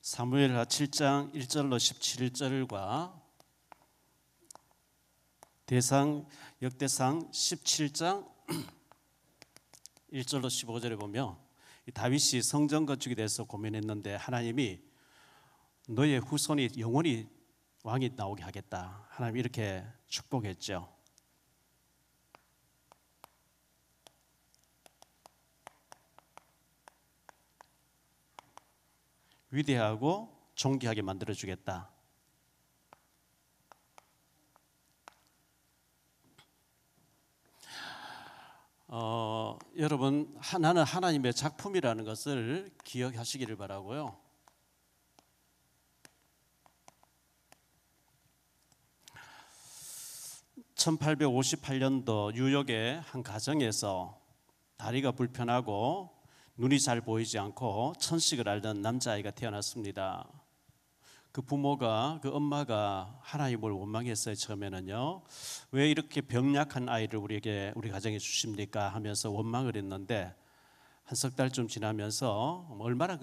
사무엘하 7장 1절로 17절과 역대상 17장 1절로 15절에 보면 다윗이 성전 건축에 대해서 고민했는데 하나님이 너의 후손이 영원히 왕이 나오게 하겠다. 하나님이 이렇게 축복했죠. 위대하고 존귀하게 만들어주겠다. 여러분, 나는 하나님의 작품이라는 것을 기억하시기를 바라고요. (1858년도) 뉴욕의 한 가정에서 다리가 불편하고 눈이 잘 보이지 않고 천식을 앓던 남자아이가 태어났습니다. 그 엄마가 하나님을 원망했어요. 처음에는요. 왜 이렇게 병약한 아이를 우리 가정에 주십니까 하면서 원망을 했는데 한 석 달쯤 지나면서 얼마나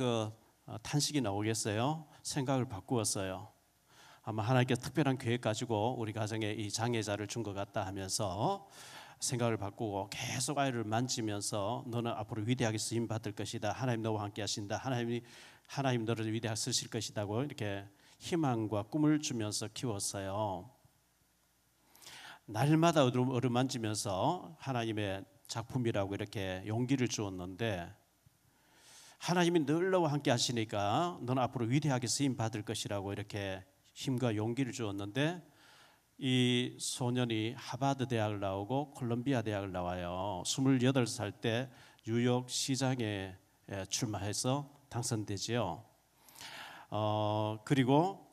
탄식이 나오겠어요. 생각을 바꾸었어요. 아마 하나님께서 특별한 계획 가지고 우리 가정에 이 장애자를 준 것 같다 하면서 생각을 바꾸고 계속 아이를 만지면서 너는 앞으로 위대하게 쓰임 받을 것이다. 하나님 너와 함께 하신다. 하나님 너를 위대하게 쓰실 것이다고 이렇게 희망과 꿈을 주면서 키웠어요. 날마다 어루만지면서 하나님의 작품이라고 이렇게 용기를 주었는데 하나님이 늘 너와 함께 하시니까 너는 앞으로 위대하게 쓰임 받을 것이라고 이렇게 힘과 용기를 주었는데 이 소년이 하버드 대학을 나오고 콜롬비아 대학을 나와요. 28살 때 뉴욕 시장에 출마해서 당선되지요. 그리고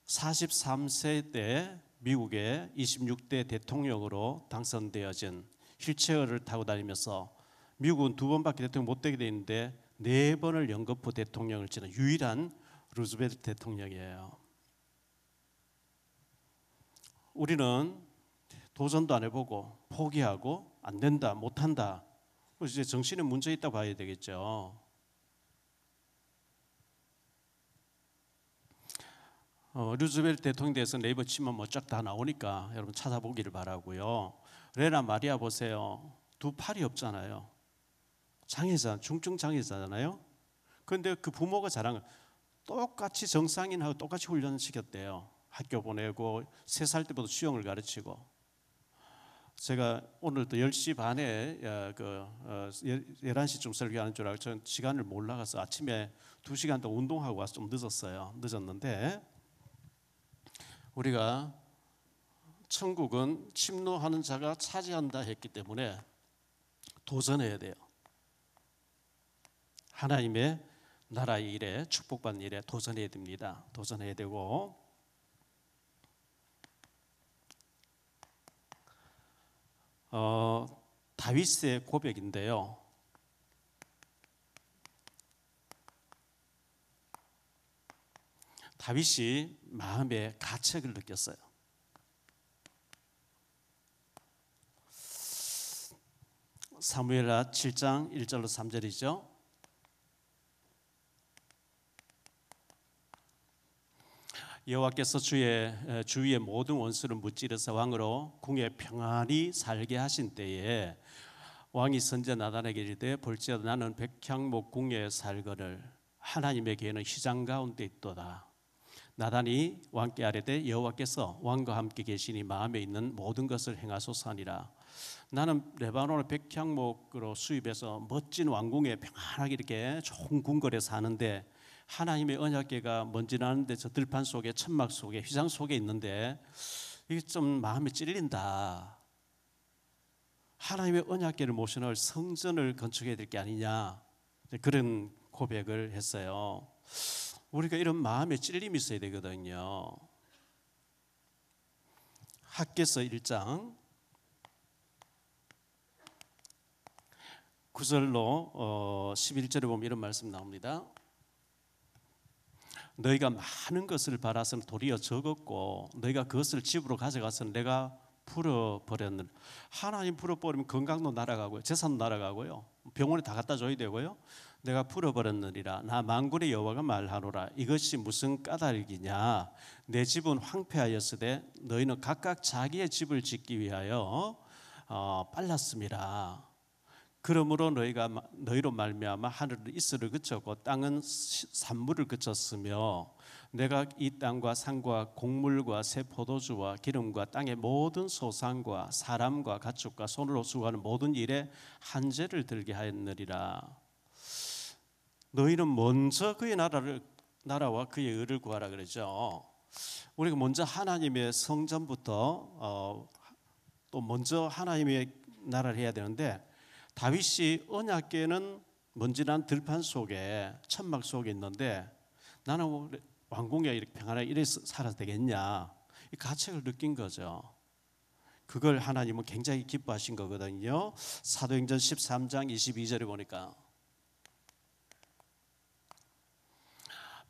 43세 때 미국의 26대 대통령으로 당선되어진 휠체어를 타고 다니면서 미국은 2번밖에 대통령 못 되게 돼 있는데 4번을 연거푸 대통령을 지낸 유일한 루즈벨트 대통령이에요. 우리는 도전도 안 해보고 포기하고 안 된다, 못한다. 이제 정신에 문제 있다고 봐야 되겠죠. 루즈벨트 대통령에 대해서 네이버 치면 뭐 쫙 다 나오니까 여러분 찾아보기를 바라고요. 레나 마리아 보세요. 2 팔이 없잖아요. 장애자, 중증 장애자잖아요. 그런데 그 부모가 자랑 똑같이 정상인하고 똑같이 훈련시켰대요. 학교 보내고 3살 때부터 수영을 가르치고. 제가 오늘 또 10시 반에 11시쯤 설교하는 줄 알고 저는 시간을 몰라가서 아침에 2시간 동안 운동하고 와서 좀 늦었는데 우리가 천국은 침노하는 자가 차지한다 했기 때문에 도전해야 돼요. 하나님의 나라의 일에 축복받는 일에 도전해야 됩니다. 도전해야 되고 다윗의 고백인데요. 다윗이 마음의 가책을 느꼈어요. 사무엘하 7장 1절로 3절이죠. 여호와께서 주위의 모든 원수를 무찌르사 왕으로 궁에 평안히 살게 하신 때에 왕이 선지자 나단에게 이르되 볼지어다 나는 백향목 궁에 살거늘 하나님의 계는 휘장 가운데 있도다. 나단이 왕께 아뢰되 여호와께서 왕과 함께 계시니 마음에 있는 모든 것을 행하소서 하니라. 나는 레바논의 백향목으로 수입해서 멋진 왕궁에 평안하게 이렇게 좋은 궁궐에 사는데 하나님의 언약궤가 먼지 나는데 저 들판 속에 천막 속에 휘장 속에 있는데 이게 좀 마음에 찔린다. 하나님의 언약궤를 모셔놓을 성전을 건축해야 될 게 아니냐, 그런 고백을 했어요. 우리가 이런 마음에 찔림이 있어야 되거든요. 학개서 1장 9절로 11절에 보면 이런 말씀 나옵니다. 너희가 많은 것을 바라서는 도리어 적었고 너희가 그것을 집으로 가져가서는 내가 풀어버렸는. 하나님 풀어버리면 건강도 날아가고요, 재산도 날아가고요, 병원에 다 갖다 줘야 되고요, 내가 풀어버렸느니라. 나 만군의 여호와가 말하노라. 이것이 무슨 까닭이냐? 내 집은 황폐하였으되 너희는 각각 자기의 집을 짓기 위하여 빨랐음이라. 그러므로 너희로 말미암아 하늘은 이슬을 그쳤고 땅은 산물을 그쳤으며 내가 이 땅과 산과 곡물과 새 포도주와 기름과 땅의 모든 소산과 사람과 가축과 손으로 수고하는 모든 일에 한죄를 들게 하였느니라. 너희는 먼저 그의 나라와 그의 의를 구하라 그러죠. 우리가 먼저 하나님의 성전부터 또 먼저 하나님의 나라를 해야 되는데, 다윗이 언약궤는 먼지난 들판 속에 천막 속에 있는데 나는 왕궁에 이렇게 평안하게 이래 살아도 되겠냐, 이 가책을 느낀 거죠. 그걸 하나님은 굉장히 기뻐하신 거거든요. 사도행전 13장 22절에 보니까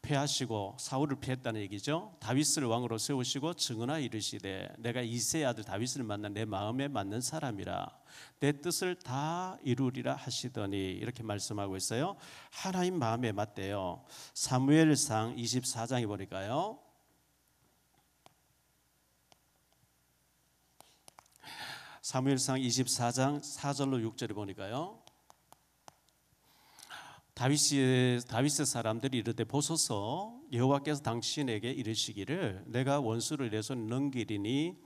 패하시고 사울을 패했다는 얘기죠. 다윗을 왕으로 세우시고 증언하여 이르시되 내가 이새의 아들 다윗을 만난 내 마음에 맞는 사람이라 내 뜻을 다 이루리라 하시더니 이렇게 말씀하고 있어요. 하나님 마음에 맞대요. 사무엘상 24장에 보니까요, 사무엘상 24장 4절로 6절에 보니까요, 다윗의 사람들이 이르되 보소서, 여호와께서 당신에게 이르시기를 내가 원수를 내 손에 넘기리니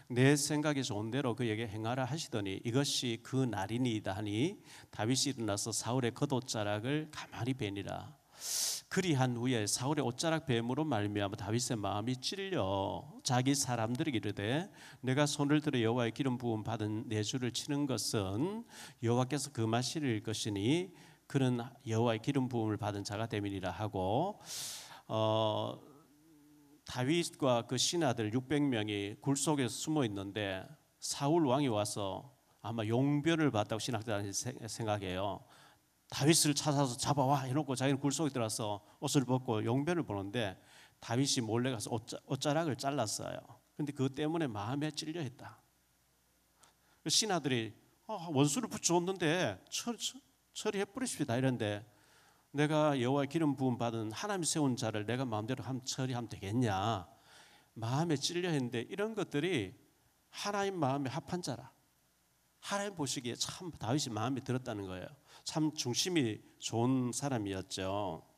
내 생각이 좋은 대로 그에게 행하라 하시더니 이것이 그 날이니이다 하니 다윗이 일어나서 사울의 겉옷자락을 가만히 베니라. 그리한 후에 사울의 옷자락 뱀으로 말미암아 다윗의 마음이 찔려 자기 사람들에게 이르되 내가 손을 들어 여호와의 기름 부음 받은 내 주를 치는 것은 여호와께서 금하실 것이니 그는 여호와의 기름 부음을 받은 자가 됨이니라 하고, 다윗과 그 신하들 600명이 굴 속에 숨어 있는데 사울 왕이 와서 아마 용변을 봤다고 신학자들이 생각해요. 다윗을 찾아서 잡아와 해놓고 자기는 굴 속에 들어가서 옷을 벗고 용변을 보는데 다윗이 몰래 가서 옷자락을 잘랐어요. 그런데 그것 때문에 마음에 찔려 했다. 신하들이 원수를 붙여줬는데 처리해 버리십시다 이런데, 내가 여호와의 기름 부음 받은 하나님 세운 자를 내가 마음대로 처리하면 되겠냐, 마음에 찔려 했는데 이런 것들이 하나님 마음에 합한 자라. 하나님 보시기에 참 다윗이 마음에 들었다는 거예요. 참 중심이 좋은 사람이었죠.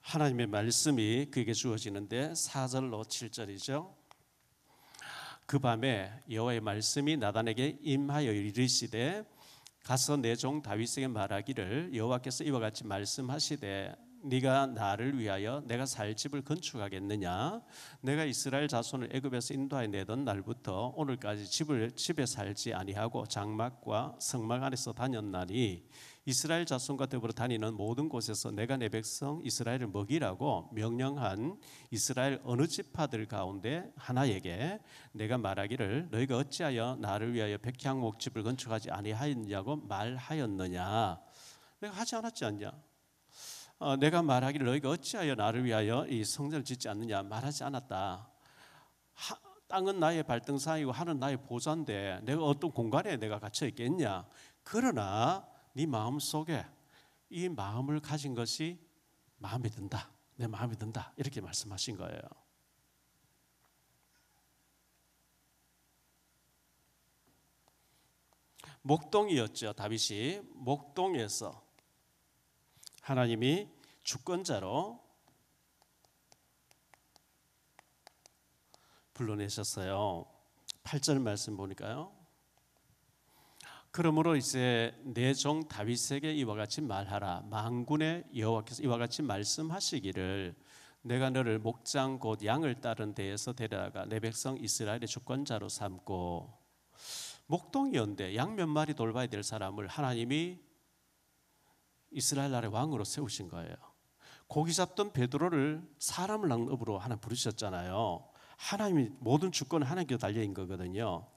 하나님의 말씀이 그에게 주어지는데 4절로 7절이죠. 그 밤에 여호와의 말씀이 나단에게 임하여 이르시되 가서 내 종 다윗에게 말하기를 여호와께서 이와 같이 말씀하시되 네가 나를 위하여 내가 살 집을 건축하겠느냐? 내가 이스라엘 자손을 애굽에서 인도하여 내던 날부터 오늘까지 집에 살지 아니하고 장막과 성막 안에서 다녔나니 이스라엘 자손과 더불어 다니는 모든 곳에서 내가 내 백성 이스라엘을 먹이라고 명령한 이스라엘 어느 지파들 가운데 하나에게 내가 말하기를 너희가 어찌하여 나를 위하여 백향목집을 건축하지 아니하였냐고 말하였느냐? 내가 하지 않았지 않냐? 내가 말하기를 너희가 어찌하여 나를 위하여 이 성전을 짓지 않느냐 말하지 않았다. 땅은 나의 발등상이고 하늘은 나의 보좌인데 내가 어떤 공간에 내가 갇혀 있겠냐? 그러나 네 마음 속에 이 마음을 가진 것이 마음에 든다. 내 마음에 든다. 이렇게 말씀하신 거예요. 목동이었죠. 다윗이 목동에서 하나님이 주권자로 불러내셨어요. 8절 말씀 보니까요. 그러므로 이제 내 종 다윗에게 이와 같이 말하라. 만군의 여호와께서 이와 같이 말씀하시기를 내가 너를 목장 곧 양을 따른 데에서 데려다가 내 백성 이스라엘의 주권자로 삼고, 목동이었는데 양 몇 마리 돌봐야 될 사람을 하나님이 이스라엘 나라의 왕으로 세우신 거예요. 고기 잡던 베드로를 사람을 낳는 업으로 하나 부르셨잖아요. 하나님이 모든 주권은 하나님께 달려 있는 거거든요.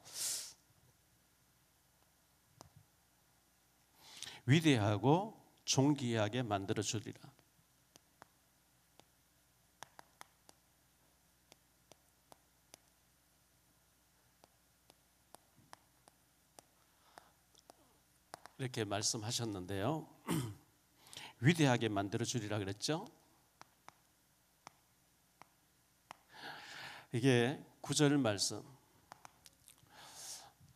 위대하고 존귀하게 만들어 주리라. 이렇게 말씀하셨는데요. 위대하게 만들어 주리라 그랬죠. 이게 9절 말씀.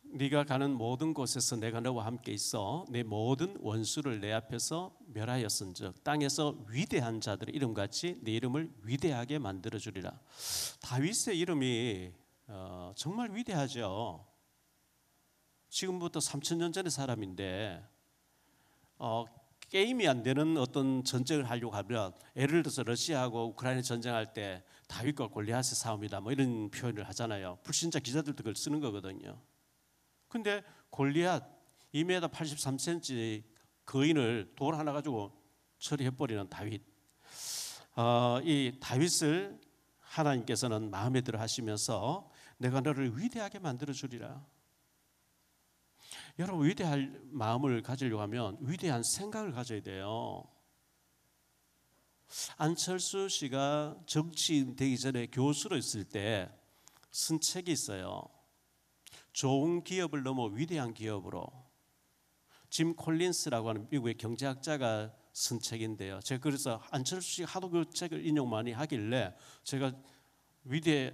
네가 가는 모든 곳에서 내가 너와 함께 있어 내 모든 원수를 내 앞에서 멸하였은즉 땅에서 위대한 자들의 이름같이 네 이름을 위대하게 만들어 주리라. 다윗의 이름이 정말 위대하죠. 지금부터 3000년 전의 사람인데 게임이 안 되는 어떤 전쟁을 하려고 하면, 예를 들어서 러시아하고 우크라이나 전쟁할 때 다윗과 골리앗의 싸움이다 뭐 이런 표현을 하잖아요. 불신자 기자들도 그걸 쓰는 거거든요. 근데 골리앗 2m 83cm 거인을 돌 하나 가지고 처리해버리는 다윗. 이 다윗을 하나님께서는 마음에 들어 하시면서 내가 너를 위대하게 만들어 주리라. 여러분, 위대할 마음을 가지려고 하면 위대한 생각을 가져야 돼요. 안철수 씨가 정치인 되기 전에 교수로 있을 때 쓴 책이 있어요. 좋은 기업을 넘어 위대한 기업으로. 짐 콜린스라고 하는 미국의 경제학자가 쓴 책인데요. 제가 그래서 안철수 씨가 하도 그 책을 인용 많이 하길래 제가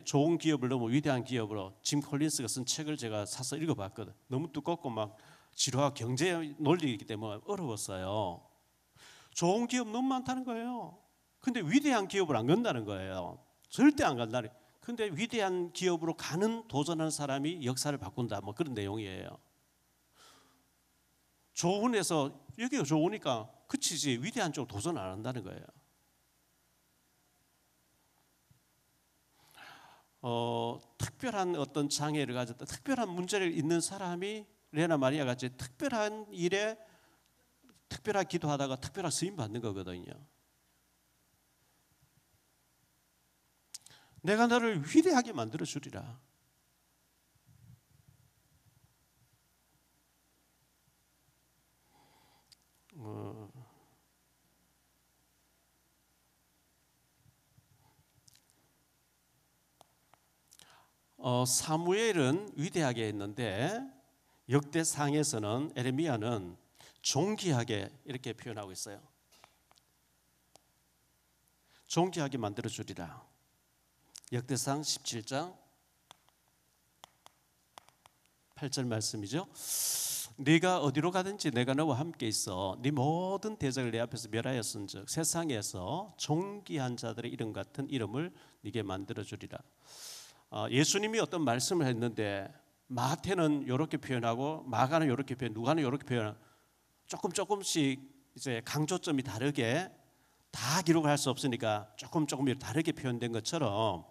좋은 기업을 넘어 위대한 기업으로 짐 콜린스가 쓴 책을 제가 사서 읽어봤거든. 너무 두껍고 막 지루하고 경제 논리이기 때문에 어려웠어요. 좋은 기업 너무 많다는 거예요. 근데 위대한 기업을 안 간다는 거예요. 절대 안 간다는. 근데 위대한 기업으로 가는 도전하는 사람이 역사를 바꾼다 뭐 그런 내용이에요. 조언에서 여기가 좋으니까 그치지 위대한 쪽으로 도전 안 한다는 거예요. 특별한 어떤 장애를 가졌다, 특별한 문제를 있는 사람이 레나 마리아 같이 특별한 일에 특별하게 기도하다가 특별한 쓰임 받는 거거든요. 내가 너를 위대하게 만들어 주리라. 사무엘은 위대하게 했는데 역대상에서는 에레미야는 존귀하게 이렇게 표현하고 있어요. 존귀하게 만들어 주리라. 역대상 17장 8절 말씀이죠. 네가 어디로 가든지 내가 너와 함께 있어 네 모든 대적을 내 앞에서 멸하였은즉 세상에서 존귀한 자들의 이름 같은 이름을 네게 만들어 주리라. 예수님이 어떤 말씀을 했는데 마태는 이렇게 표현하고 마가는 이렇게 표현, 누가는 이렇게 표현, 조금씩 이제 강조점이 다르게 다 기록할 수 없으니까 조금 다르게 표현된 것처럼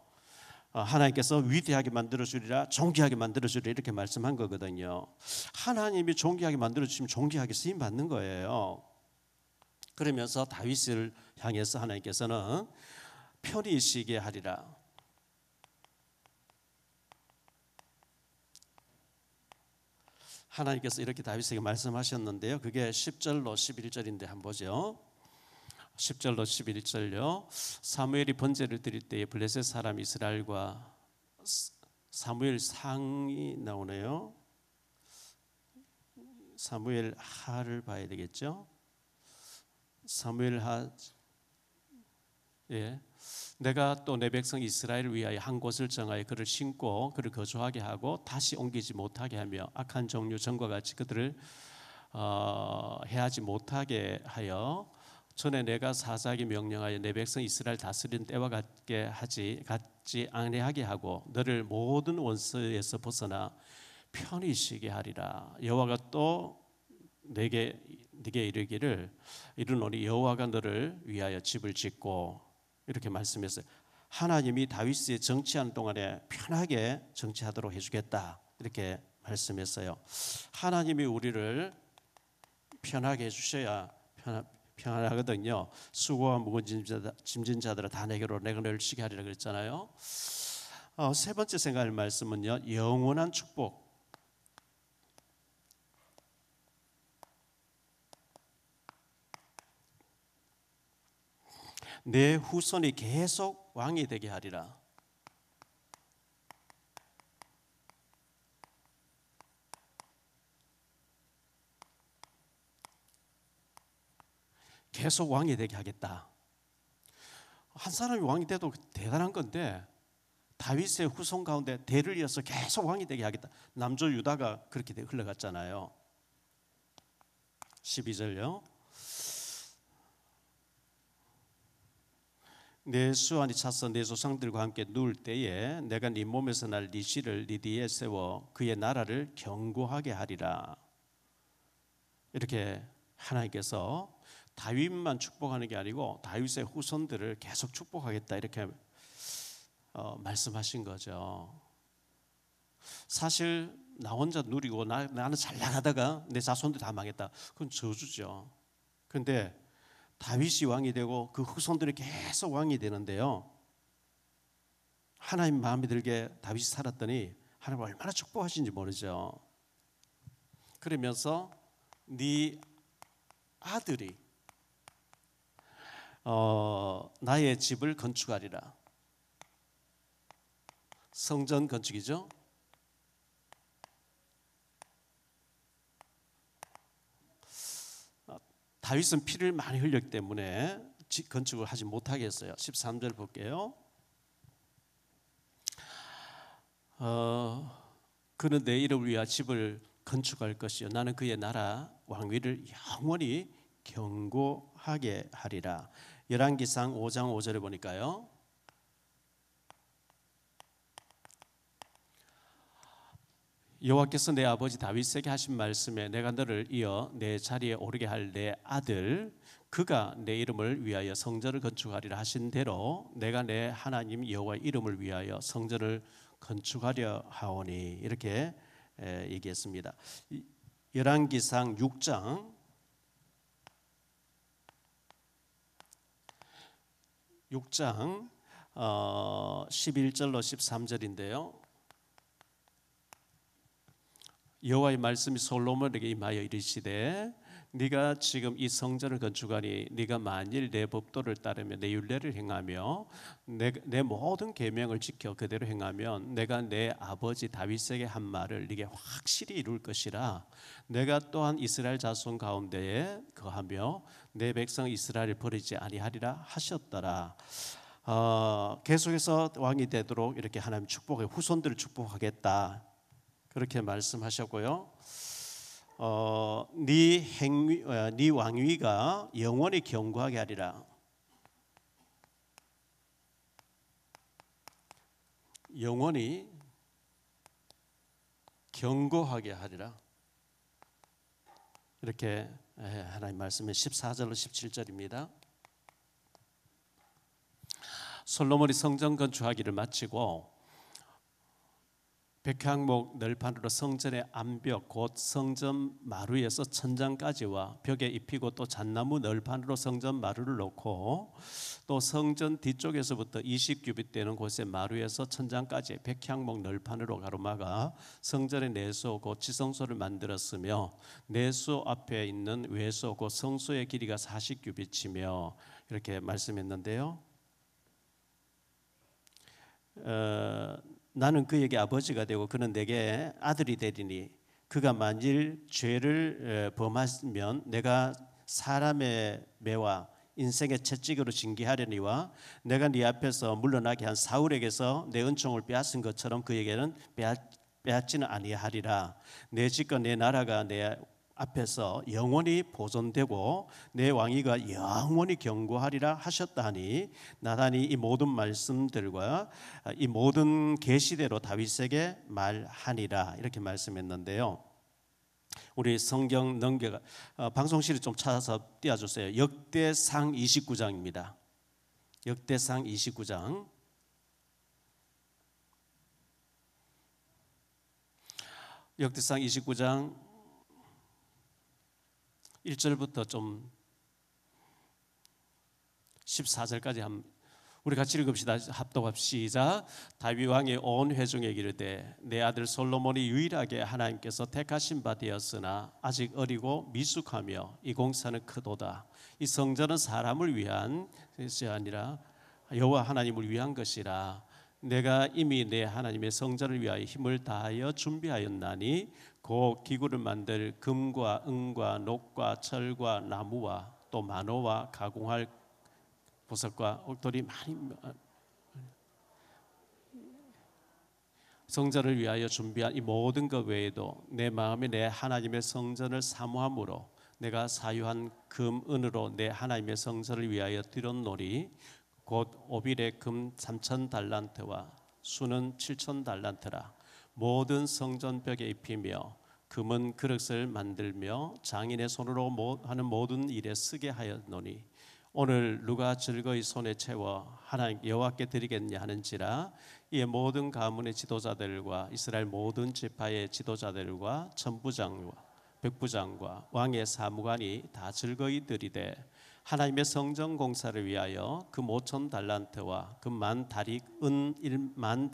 하나님께서 위대하게 만들어 주리라, 존귀하게 만들어 주리라 이렇게 말씀한 거거든요. 하나님이 존귀하게 만들어 주시면 존귀하게 쓰임 받는 거예요. 그러면서 다윗을 향해서 하나님께서는 편히 쉬게 하리라. 하나님께서 이렇게 다윗에게 말씀하셨는데요. 그게 10절로 11절인데 한번 보죠. 10절로 11절요. 사무엘이 번제를 드릴 때에 블레셋 사람 이스라엘과 사무엘 상이 나오네요. 사무엘 하를 봐야 되겠죠. 사무엘 하. 예. 내가 또 내 백성 이스라엘을 위하여 한 곳을 정하여 그를 심고 그를 거주하게 하고 다시 옮기지 못하게 하며 악한 종류 전과 같이 그들을 해하지 못하게 하여 전에 내가 사사에게 명령하여 내 백성 이스라엘 다스리는 때와 같게 같지 아니하게 하고 너를 모든 원수에서 벗어나 편히 쉬게 하리라. 여호와가 또 네게 이르기를 이르노니 여호와가 너를 위하여 집을 짓고 이렇게 말씀했어요. 하나님이 다윗이 정치하는 동안에 편하게 정치하도록 해주겠다 이렇게 말씀했어요. 하나님이 우리를 편하게 해주셔야 편안하거든요. 수고와 무거운 짐진 자들아 다 내게로 내가 너를 쉬게 하리라 그랬잖아요. 세 번째 생각할 말씀은요, 영원한 축복. 내 후손이 계속 왕이 되게 하리라. 계속 왕이 되게 하겠다. 한 사람이 왕이 돼도 대단한 건데 다윗의 후손 가운데 대를 이어서 계속 왕이 되게 하겠다. 남조 유다가 그렇게 흘러갔잖아요. 12절요. 내 수완이 차서 내 조상들과 함께 누울 때에 내가 네 몸에서 날 네 씨를 네 뒤에 세워 그의 나라를 견고하게 하리라. 이렇게 하나님께서 다윗만 축복하는 게 아니고 다윗의 후손들을 계속 축복하겠다 이렇게 말씀하신 거죠. 사실 나 혼자 누리고 나는 잘 나가다가 내 자손들 다 망했다. 그건 저주죠. 그런데 다윗이 왕이 되고 그 후손들이 계속 왕이 되는데요. 하나님 마음에 들게 다윗이 살았더니 하나님 얼마나 축복하신지 모르죠. 그러면서 네 아들이 나의 집을 건축하리라. 성전 건축이죠. 다윗은 피를 많이 흘렸기 때문에 건축을 하지 못하게 했어요. 13절 볼게요. 그는 내 이름을 위하여 집을 건축할 것이요 나는 그의 나라 왕위를 영원히 견고하게 하리라. 열왕기상 5장 5절에 보니까요. 여호와께서 내 아버지 다윗에게 하신 말씀에 내가 너를 이어 내 자리에 오르게 할 내 아들 그가 내 이름을 위하여 성전을 건축하리라 하신 대로 내가 내 하나님 여호와의 이름을 위하여 성전을 건축하려 하오니 이렇게 얘기했습니다. 열왕기상 6장 11절로 13절인데요. 여호와의 말씀이 솔로몬에게 임하여 이르시되 네가 지금 이 성전을 건축하니 네가 만일 내 법도를 따르며 내 율례를 행하며 내 모든 계명을 지켜 그대로 행하면 내가 내 아버지 다윗에게 한 말을 네게 확실히 이룰 것이라. 내가 또한 이스라엘 자손 가운데에 거하며 내 백성 이스라엘을 버리지 아니하리라 하셨더라. 계속해서 왕이 되도록 이렇게 하나님 축복해 후손들을 축복하겠다. 그렇게 말씀하셨고요. 네 왕위가 영원히 견고하게 하리라. 영원히 견고하게 하리라. 이렇게 하나님 말씀은 14절로 17절입니다. 솔로몬이 성전 건축하기를 마치고 백향목 널판으로 성전의 암벽 곧 성전 마루에서 천장까지와 벽에 입히고 또 잣나무 널판으로 성전 마루를 놓고 또 성전 뒤쪽에서부터 20규빗 되는 곳의 마루에서 천장까지 백향목 널판으로 가로막아 성전의 내소 곧 지성소를 만들었으며 내소 앞에 있는 외소 곧 성소의 길이가 40규빗이며 이렇게 말씀했는데요. 나는 그에게 아버지가 되고 그는 내게 아들이 되리니 그가 만일 죄를 범하면 내가 사람의 매와 인생의 채찍으로 징계하려니와 내가 네 앞에서 물러나게 한 사울에게서 내 은총을 빼앗은 것처럼 그에게는 빼앗지는 아니하리라. 내 집과 내 나라가 내 앞에서 영원히 보존되고 내 왕위가 영원히 견고하리라 하셨다 하니 나단이 이 모든 말씀들과 이 모든 계시대로 다윗에게 말하니라 이렇게 말씀했는데요. 우리 성경 넘겨가 방송실을 좀 찾아서 띄워주세요. 역대상 29장입니다. 역대상 29장 역대상 29장 1절부터 좀 14절까지 한번 우리 같이 읽읍시다. 합독합 시작. 다윗 왕의 온 회중에 이르되 내 아들 솔로몬이 유일하게 하나님께서 택하신 바 되었으나 아직 어리고 미숙하며 이 공사는 크도다. 이 성전은 사람을 위한 것이 아니라 여호와 하나님을 위한 것이라. 내가 이미 내 하나님의 성전을 위하여 힘을 다하여 준비하였나니 곧 기구를 만들 금과 은과 녹과 철과 나무와 또 만호와 가공할 보석과 옥돌이 많이 성전을 위하여 준비한 이 모든 것 외에도 내 마음에 내 하나님의 성전을 사모함으로 내가 사유한 금 은으로 내 하나님의 성전을 위하여 드렸노니 곧 오빌의 금 3천 달란트와 수는 7천 달란트라. 모든 성전벽에 입히며 금은 그릇을 만들며 장인의 손으로 하는 모든 일에 쓰게 하였노니 오늘 누가 즐거이 손에 채워 하나님 여호와께 드리겠냐 하는지라. 이에 모든 가문의 지도자들과 이스라엘 모든 지파의 지도자들과 천부장과 백부장과 왕의 사무관이 다 즐거이 드리되 하나님의 성전 공사를 위하여 금 5천 달란트와 금 10,000다리 은 10,000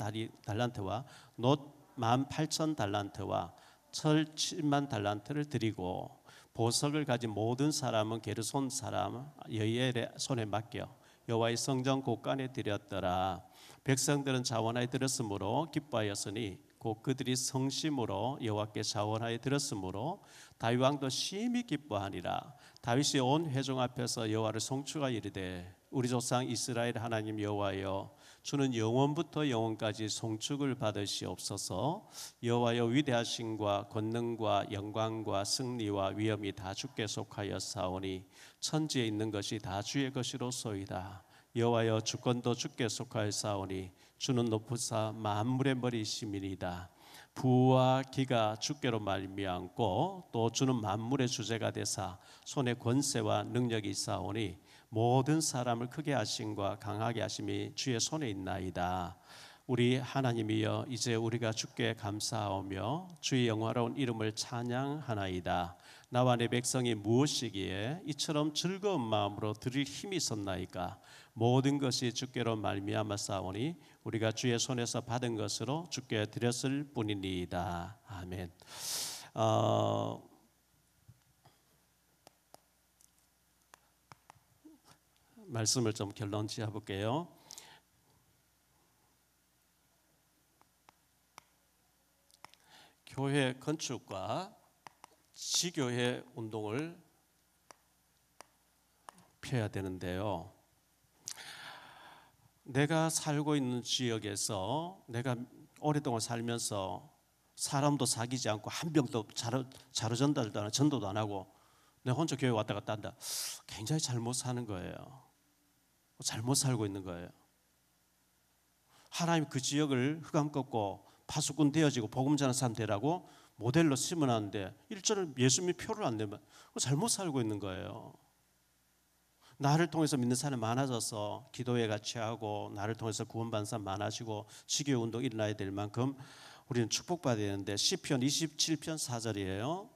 달란트와 놋 18,000 달란트와 철 7만 달란트를 드리고 보석을 가진 모든 사람은 게르손 사람 여이엘의 손에 맡겨 여호와의 성전 곳간에 드렸더라. 백성들은 자원하여 드렸으므로 기뻐하였으니 곧 그들이 성심으로 여호와께 자원하여 드렸으므로 다윗 왕도 심히 기뻐하니라. 다윗이 온 회중 앞에서 여호와를 송축하여 이르되 우리 조상 이스라엘 하나님 여호와여 주는 영원부터 영원까지 송축을 받으시옵소서. 여호와여 위대하심과 권능과 영광과 승리와 위엄이 다 주께 속하여 사오니 천지에 있는 것이 다 주의 것이로소이다. 여호와여 주권도 주께 속하여 사오니 주는 높으사 만물의 머리심이니이다. 부와 기가 주께로 말미암고 또 주는 만물의 주제가 되사 손에 권세와 능력이 있사오니 모든 사람을 크게 하심과 강하게 하심이 주의 손에 있나이다. 우리 하나님이여 이제 우리가 주께 감사하오며 주의 영화로운 이름을 찬양하나이다. 나와 내 백성이 무엇이기에 이처럼 즐거운 마음으로 드릴 힘이 있었나이까. 모든 것이 주께로 말미암아 싸우니 우리가 주의 손에서 받은 것으로 주께 드렸을 뿐이니이다. 아멘. 말씀을 좀 결론 지어 볼게요. 교회 건축과 지교회 운동을 펴야 되는데요. 내가 살고 있는 지역에서 내가 오랫동안 살면서 사람도 사귀지 않고 한 병도 자료 전달도 안 하고 전도도 안 하고 내가 혼자 교회 왔다 갔다 한다. 굉장히 잘못 사는 거예요. 잘못 살고 있는 거예요. 하나님 그 지역을 흑암 꺾고 파수꾼 되어지고 복음 전하는 사람 되라고 모델로 심어놨는데 1절을 예수님이 표를 안 내면 잘못 살고 있는 거예요. 나를 통해서 믿는 사람이 많아져서 기도회 같이 하고 나를 통해서 구원받는 사람 많아지고 지교회 운동 일어나야 될 만큼 우리는 축복받아야 되는데 시편 27편 4절이에요.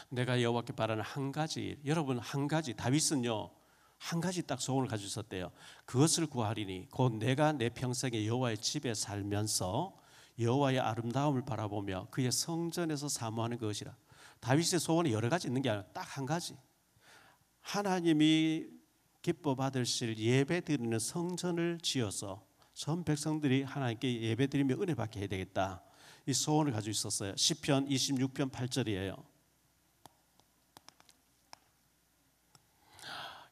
내가 여호와께 바라는 한 가지, 여러분 한 가지, 다윗은요 한 가지 딱 소원을 가지고 있었대요. 그것을 구하리니 곧 내가 내 평생에 여호와의 집에 살면서 여호와의 아름다움을 바라보며 그의 성전에서 사모하는 것이라. 다윗의 소원이 여러 가지 있는 게 아니라 딱 한 가지. 하나님이 기뻐 받으실 예배 드리는 성전을 지어서 전 백성들이 하나님께 예배 드리며 은혜 받게 해야 되겠다. 이 소원을 가지고 있었어요. 시편 26편 8절이에요.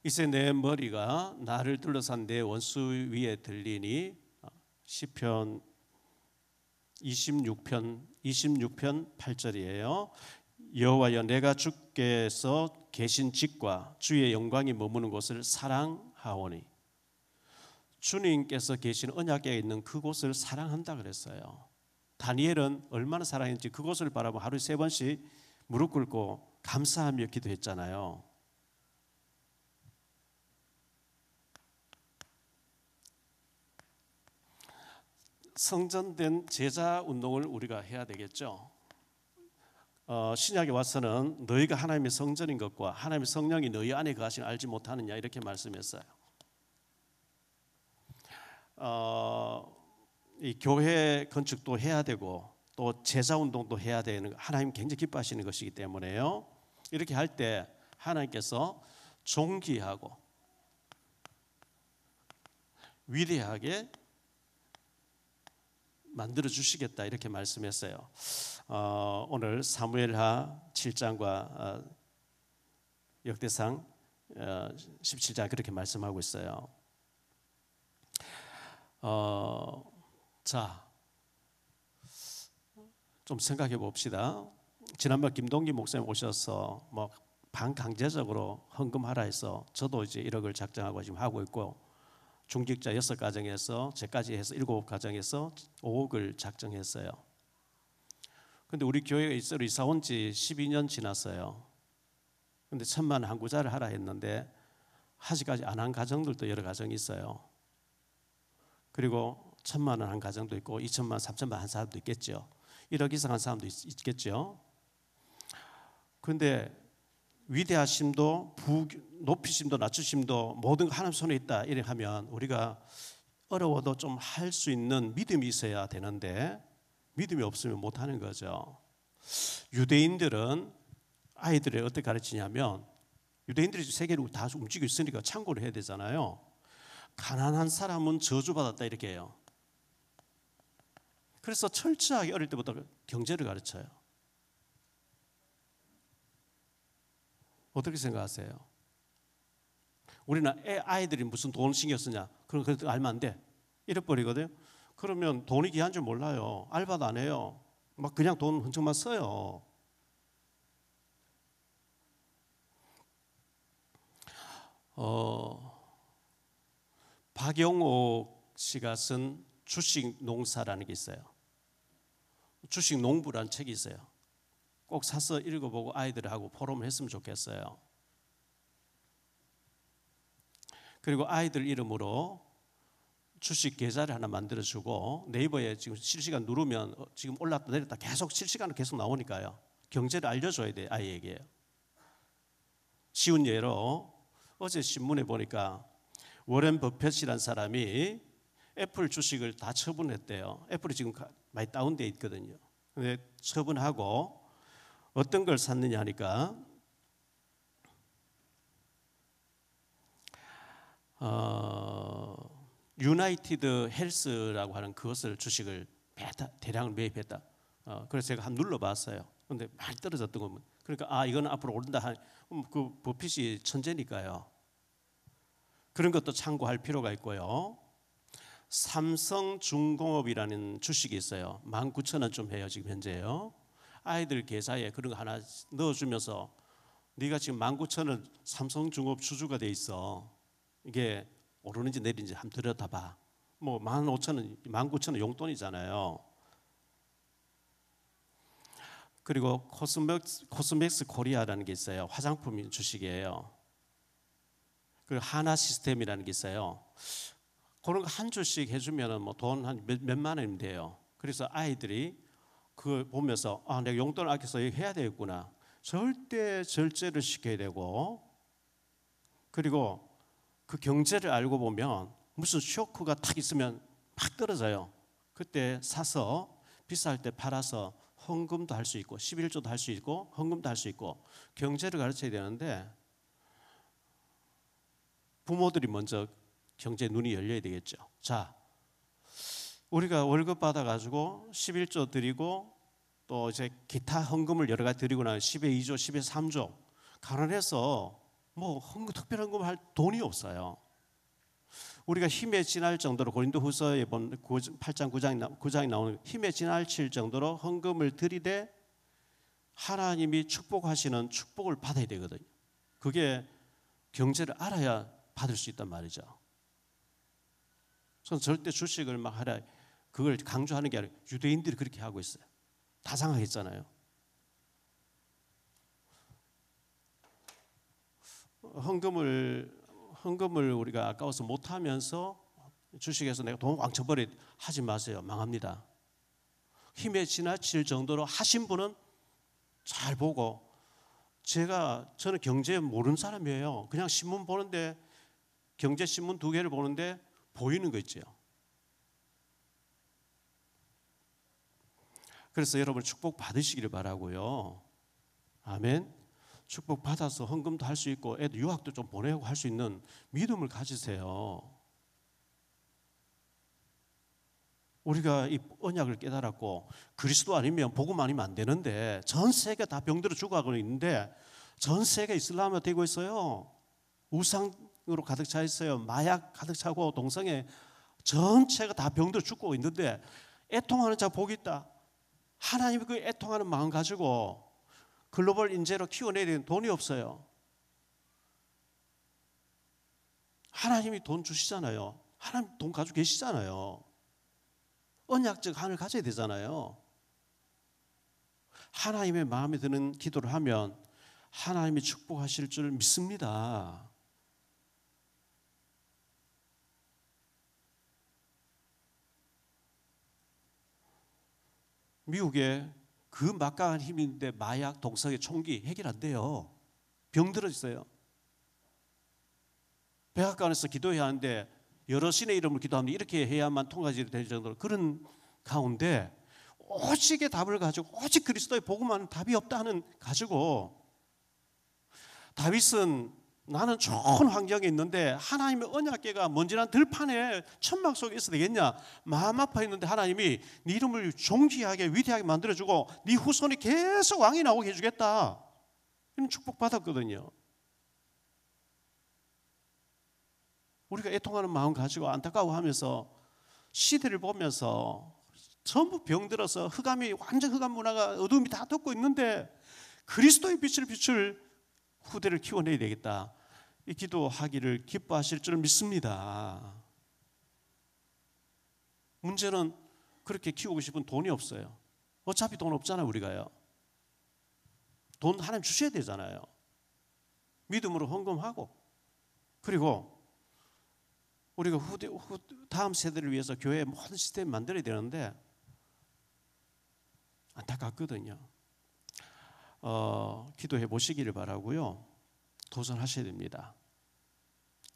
이제 내 머리가 나를 둘러싼 내 원수 위에 들리니 시편 26편 8절이에요. 여호와여 내가 주께서 계신 집과 주의 영광이 머무는 곳을 사랑하오니. 주님께서 계신 언약궤에 있는 그곳을 사랑한다 그랬어요. 다니엘은 얼마나 사랑했는지 그곳을 바라보고 하루에 3번씩 무릎 꿇고 감사하며 기도했잖아요. 성전된 제자 운동을 우리가 해야 되겠죠. 신약에 와서는 너희가 하나님의 성전인 것과 하나님의 성령이 너희 안에 거하시는 알지 못하느냐 이렇게 말씀했어요. 이 교회 건축도 해야 되고 또 제자 운동도 해야 되는 하나님 굉장히 기뻐하시는 것이기 때문에요. 이렇게 할 때 하나님께서 존귀하고 위대하게 만들어 주시겠다 이렇게 말씀했어요. 오늘 사무엘하 7장과 역대상 17장 그렇게 말씀하고 있어요. 자, 좀 생각해 봅시다. 지난번 김동기 목사님 오셔서 뭐 반강제적으로 헌금하라 해서 저도 이제 1억을 작정하고 지금 하고 있고, 중직자 6가정에서 제까지 해서 7가정에서 5억을 작정했어요. 근데 우리 교회에 이사 온 지 12년 지났어요. 근데 1,000만 한 구자를 하라 했는데 아직까지 안 한 가정들도 여러 가정이 있어요. 그리고 1,000만 원 한 가정도 있고 2,000만, 3,000만 한 사람도 있겠죠. 1억 이상 한 사람도 있겠죠. 그런데 위대하심도 높이심도 낮추심도 모든 거 하나님 손에 있다 이렇게 하면 우리가 어려워도 좀 할 수 있는 믿음이 있어야 되는데 믿음이 없으면 못하는 거죠. 유대인들은 아이들을 어떻게 가르치냐면, 유대인들이 세계를 다 움직이고 있으니까 참고를 해야 되잖아요. 가난한 사람은 저주받았다 이렇게 해요. 그래서 철저하게 어릴 때부터 경제를 가르쳐요. 어떻게 생각하세요? 우리는 아이들이 무슨 돈 신경 쓰냐, 그런 거 알면 안 돼, 잃어버리거든요. 그러면 돈이 귀한 줄 몰라요. 알바도 안 해요. 막 그냥 돈 흔적만 써요. 박영옥 씨가 쓴 주식 농사라는 게 있어요. 주식 농부라는 책이 있어요. 꼭 사서 읽어보고 아이들하고 포럼을 했으면 좋겠어요. 그리고 아이들 이름으로 주식 계좌를 하나 만들어주고, 네이버에 지금 실시간 누르면 지금 올랐다 내렸다 계속 실시간으로 계속 나오니까요. 경제를 알려줘야 돼요, 아이에게. 쉬운 예로 어제 신문에 보니까 워렌 버핏이라는 사람이 애플 주식을 다 처분했대요. 애플이 지금 많이 다운돼 있거든요. 근데 처분하고 어떤 걸 샀느냐 하니까 유나이티드 헬스라고 하는 그것을 주식을 대량을 매입했다. 그래서 제가 한번 눌러봤어요. 근데 많이 떨어졌던 거면, 그러니까 이거는 앞으로 오른다. 그 버핏이 천재니까요. 그런 것도 참고할 필요가 있고요. 삼성중공업이라는 주식이 있어요. 19,000원 좀 해요 지금 현재요. 아이들 계좌에 그런 거 하나 넣어주면서, 네가 지금 19,000원 삼성중공업 주주가 돼 있어. 이게 오르는지 내리는지 한번 들여다봐. 뭐 15,000원, 19,000원 용돈이잖아요. 그리고 코스맥스 코리아라는 게 있어요. 화장품 주식이에요. 그리고 하나 시스템이라는 게 있어요. 그런 거 한 주씩 해주면 뭐 돈 한 몇만 원이면 돼요. 그래서 아이들이 그걸 보면서 내가 용돈을 아껴서 해야 되겠구나. 절대 절제를 시켜야 되고, 그리고 그 경제를 알고 보면 무슨 쇼크가 탁 있으면 막 떨어져요. 그때 사서 비쌀 때 팔아서 헌금도 할 수 있고 11조도 할 수 있고 헌금도 할 수 있고 경제를 가르쳐야 되는데, 부모들이 먼저 경제에 눈이 열려야 되겠죠. 자, 우리가 월급 받아가지고 11조 드리고 또 이제 기타 헌금을 여러 가지 드리고 나면 10에 2조, 10에 3조 가난해서 뭐 헌금, 특별 헌금할 돈이 없어요. 우리가 힘에 지날 정도로 고린도후서에 본 8장 9장이 나오는 힘에 지나칠 정도로 헌금을 드리되 하나님이 축복하시는 축복을 받아야 되거든요. 그게 경제를 알아야 받을 수 있단 말이죠. 저는 절대 주식을 막 하라 그걸 강조하는 게 아니라 유대인들이 그렇게 하고 있어요. 다 상하겠잖아요. 헌금을 우리가 아까워서 못하면서 주식에서 내가 돈 왕창 벌이 하지 마세요. 망합니다. 힘에 지나칠 정도로 하신 분은 잘 보고, 저는 경제 모르는 사람이에요. 그냥 신문 보는데 경제 신문 2개를 보는데 보이는 거 있죠. 그래서 여러분 축복 받으시기를 바라고요. 아멘. 축복 받아서 헌금도 할 수 있고 애들 유학도 좀 보내고 할 수 있는 믿음을 가지세요. 우리가 이 언약을 깨달았고 그리스도 아니면 복음 아니면 안 되는데 전 세계 다 병들어 죽어가고 있는데 전 세계 이슬람화 되고 있어요. 우상으로 가득 차 있어요. 마약 가득 차고 동성애 전체가 다 병들어 죽고 있는데 애통하는 자 복이 있다. 하나님이 그 애통하는 마음 가지고 글로벌 인재로 키워내야 되는 돈이 없어요. 하나님이 돈 주시잖아요. 하나님 돈 가지고 계시잖아요. 언약적 한을 가져야 되잖아요. 하나님의 마음에 드는 기도를 하면 하나님이 축복하실 줄 믿습니다. 미국에 그 막강한 힘인데 마약, 동성애, 총기 해결 안 돼요. 병들어 있어요. 백악관에서 기도해야 하는데 여러 신의 이름을 기도하면 이렇게 해야만 통과될 정도로 그런 가운데 오직의 답을 가지고 오직 그리스도의 복음만 답이 없다는 가지고 다윗은 나는 좋은 환경에 있는데 하나님의 언약궤가 먼지난 들판에 천막 속에 있어도 되겠냐? 마음 아파했는데 하나님이 네 이름을 존귀하게 위대하게 만들어주고 네 후손이 계속 왕이 나오게 해주겠다. 이런 축복받았거든요. 우리가 애통하는 마음 가지고 안타까워하면서 시대를 보면서 전부 병들어서 흑암이 완전 흑암 문화가 어둠이 다 덮고 있는데 그리스도의 빛을 비출 후대를 키워내야 되겠다. 이 기도하기를 기뻐하실 줄 믿습니다. 문제는 그렇게 키우고 싶은 돈이 없어요. 어차피 돈 없잖아요. 우리가요. 돈 하나님 주셔야 되잖아요. 믿음으로 헌금하고 그리고 우리가 다음 세대를 위해서 교회의 모든 시스템을 만들어야 되는데 안타깝거든요. 기도해 보시기를 바라고요. 도전하셔야 됩니다.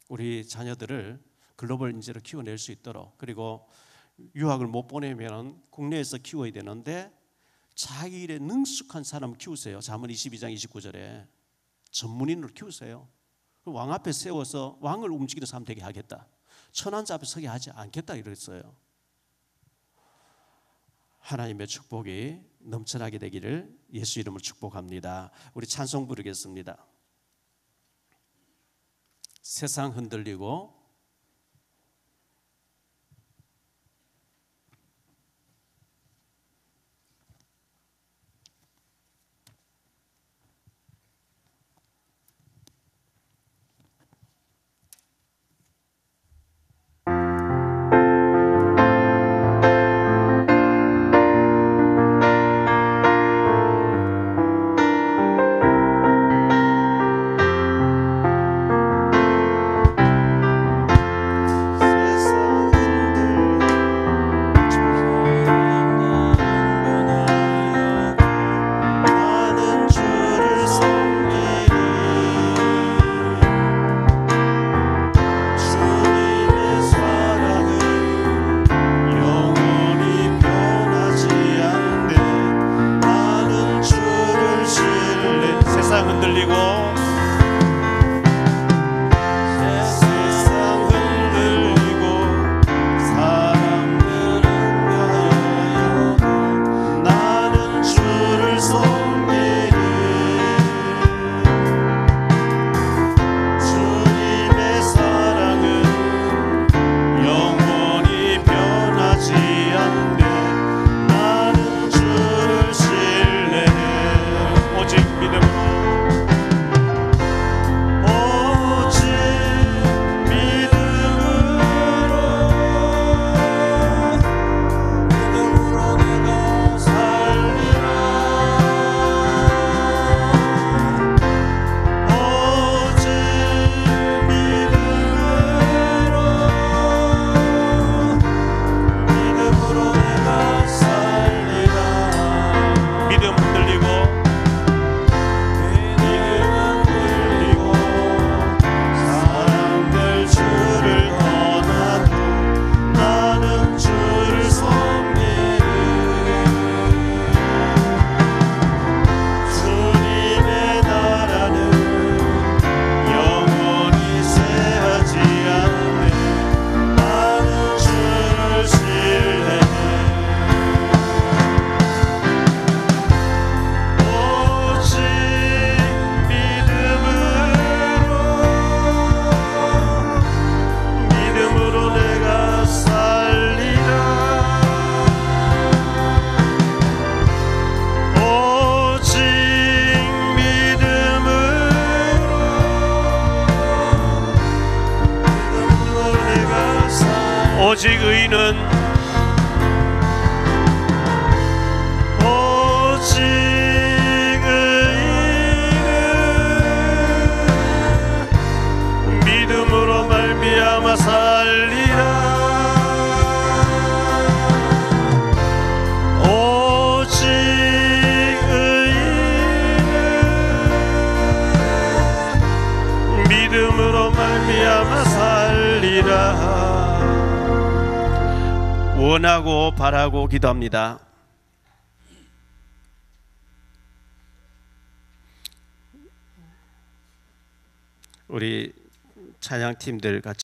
우리 자녀들을 글로벌 인재로 키워낼 수 있도록 그리고 유학을 못 보내면 국내에서 키워야 되는데 자기 일에 능숙한 사람을 키우세요. 잠언 22장 29절에 전문인으로 키우세요. 왕 앞에 세워서 왕을 움직이는 사람 되게 하겠다. 천한자 앞에 서게 하지 않겠다 이랬어요. 하나님의 축복이 넘쳐나게 되기를 예수 이름으로 축복합니다. 우리 찬송 부르겠습니다. 세상 흔들리고 오직 의는 오직 의는 믿음으로 말미암아 살리라. 오직 의는 믿음으로 말미암아 살리라. 원하고 바라고 기도합니다. 우리 찬양팀들 같이